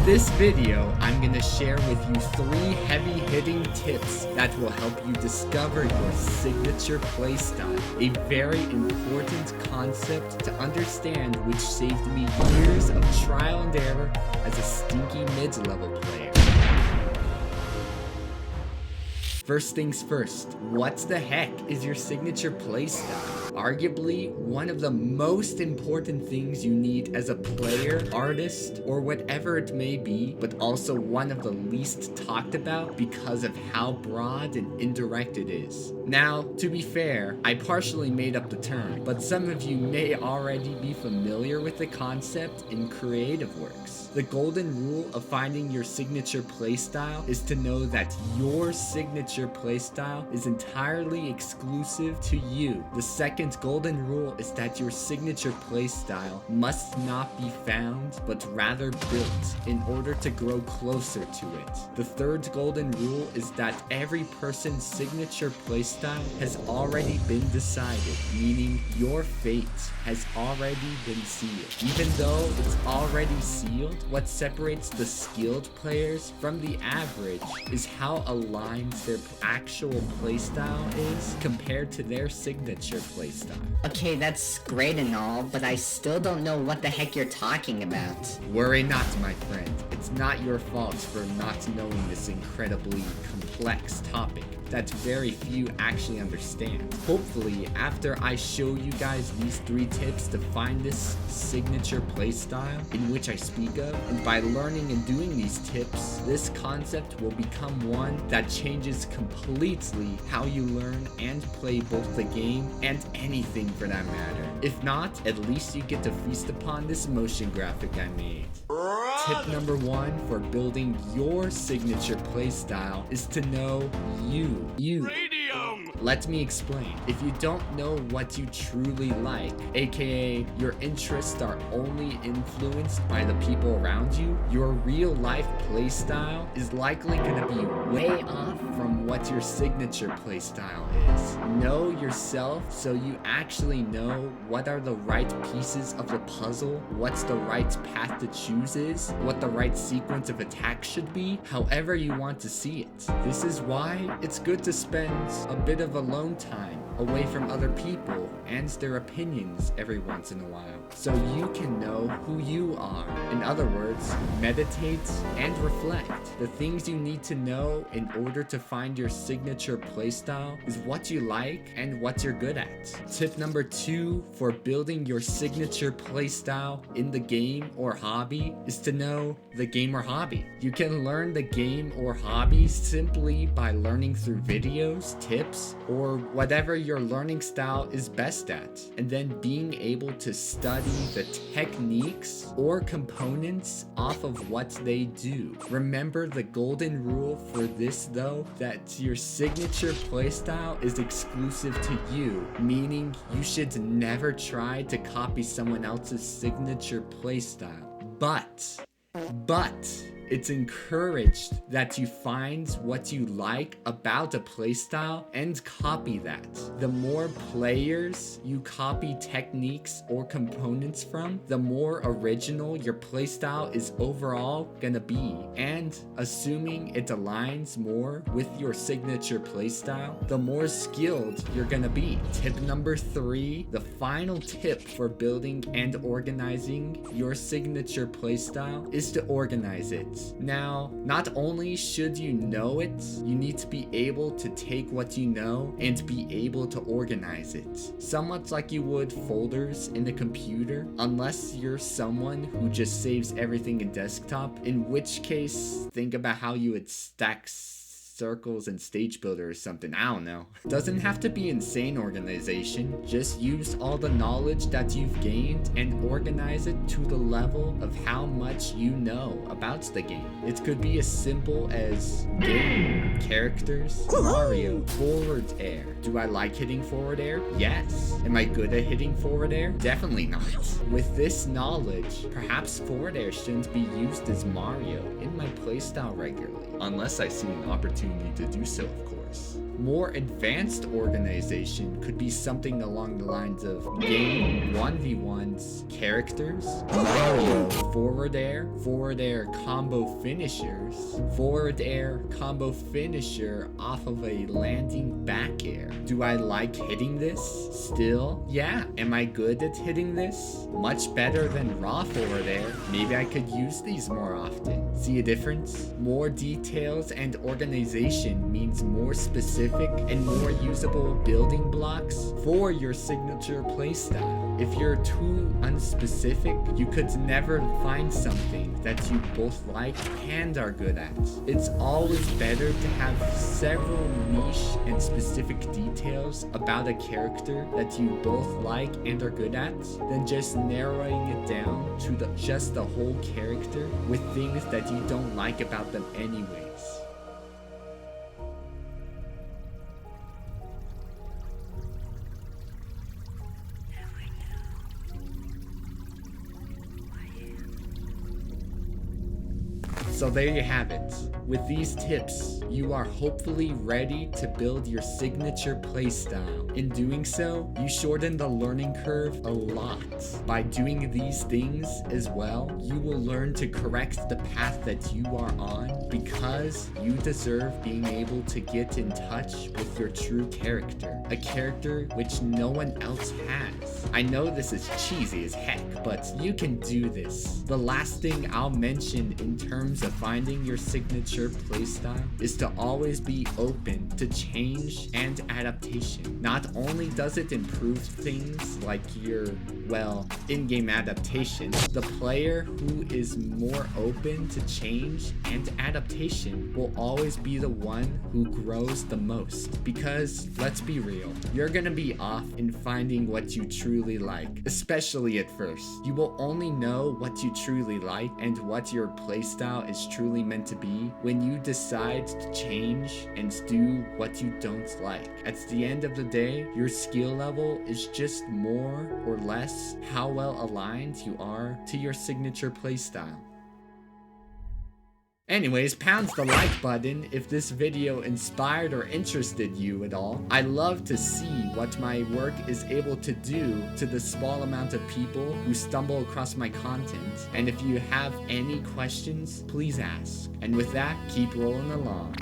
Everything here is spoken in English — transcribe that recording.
this video, I'm gonna share with you 3 heavy-hitting tips that will help you discover your signature playstyle. A very important concept to understand, which saved me years of trial and error as a stinky mid-level player. First things first, what the heck is your signature playstyle? Arguably, one of the most important things you need as a player, artist, or whatever it may be, but also one of the least talked about because of how broad and indirect it is. Now, to be fair, I partially made up the term, but some of you may already be familiar with the concept in creative works. The golden rule of finding your signature playstyle is to know that your signature playstyle is entirely exclusive to you. The second golden rule is that your signature playstyle must not be found, but rather built in order to grow closer to it. The third golden rule is that every person's signature playstyle has already been decided, meaning your fate has already been sealed. Even though it's already sealed, what separates the skilled players from the average is how aligned their actual playstyle is compared to their signature playstyle. Okay, that's great and all, but I still don't know what the heck you're talking about. Worry not, my friend. It's not your fault for not knowing this incredibly complex topic that very few actually understand. Hopefully, after I show you guys these 3 tips to find this signature playstyle in which I speak of, and by learning and doing these tips, this concept will become one that changes completely how you learn and play both the game and anything for that matter. If not, at least you get to feast upon this motion graphic I made. Tip number 1 for building your signature playstyle is to know you. Radium! Let me explain. If you don't know what you truly like, aka your interests are only influenced by the people around you, your real life playstyle is likely gonna be way off from what your signature playstyle is. Know yourself so you actually know what are the right pieces of the puzzle, what's the right path to choose is, what the right sequence of attacks should be, however you want to see it. This is why it's good to spend a bit of alone time away from other people and their opinions every once in a while, so you can know who you are. In other words, meditate and reflect. The things you need to know in order to find your signature playstyle is what you like and what you're good at. Tip number 2 for building your signature playstyle in the game or hobby is to know the game or hobby. You can learn the game or hobby simply by learning through videos, tips, or whatever your learning style is best at, and then being able to study the techniques or components off of what they do. Remember the golden rule for this though, that your signature playstyle is exclusive to you, meaning you should never try to copy someone else's signature playstyle. But it's encouraged that you find what you like about a playstyle and copy that. The more players you copy techniques or components from, the more original your playstyle is overall gonna be. And assuming it aligns more with your signature playstyle, the more skilled you're gonna be. Tip number 3, the final tip for building and organizing your signature playstyle is to organize it. Now, not only should you know it, you need to be able to take what you know and be able to organize it. Somewhat like you would folders in a computer, unless you're someone who just saves everything in desktop, in which case, think about how you would stack circles and stage builder or something, I don't know. Doesn't have to be insane organization, just use all the knowledge that you've gained and organize it to the level of how much you know about the game. It could be as simple as game, characters, Mario, forward air. Do I like hitting forward air? Yes. Am I good at hitting forward air? Definitely not. With this knowledge, perhaps forward air shouldn't be used as Mario in my playstyle regularly, unless I see an opportunity to do so, of course. More advanced organization could be something along the lines of game 1v1s, characters, Mario, forward air combo finishers, forward air combo finisher off of a landing back air. Do I like hitting this? Still? Yeah. Am I good at hitting this? Much better than raw forward air. Maybe I could use these more often. See a difference? More details and organization means more specific and more usable building blocks for your signature playstyle. If you're too unspecific, you could never find something that you both like and are good at. It's always better to have several niche and specific details about a character that you both like and are good at than just narrowing it down to just the whole character with things that you don't like about them anyways. So there you have it. With these tips, you are hopefully ready to build your signature playstyle. In doing so, you shorten the learning curve a lot. By doing these things as well, you will learn to correct the path that you are on because you deserve being able to get in touch with your true character. A character which no one else has. I know this is cheesy as heck, but you can do this. The last thing I'll mention in terms of finding your signature playstyle is to always be open to change and adaptation. Not only does it improve things like your, well, in-game adaptation, the player who is more open to change and adaptation will always be the one who grows the most. Because, let's be real, you're gonna be off in finding what you truly like, especially at first. You will only know what you truly like and what your playstyle is truly meant to be when you decide to change and do what you don't like. At the end of the day, your skill level is just more or less how well aligned you are to your signature playstyle. Anyways, pound the like button if this video inspired or interested you at all. I love to see what my work is able to do to the small amount of people who stumble across my content. And if you have any questions, please ask. And with that, keep rolling along.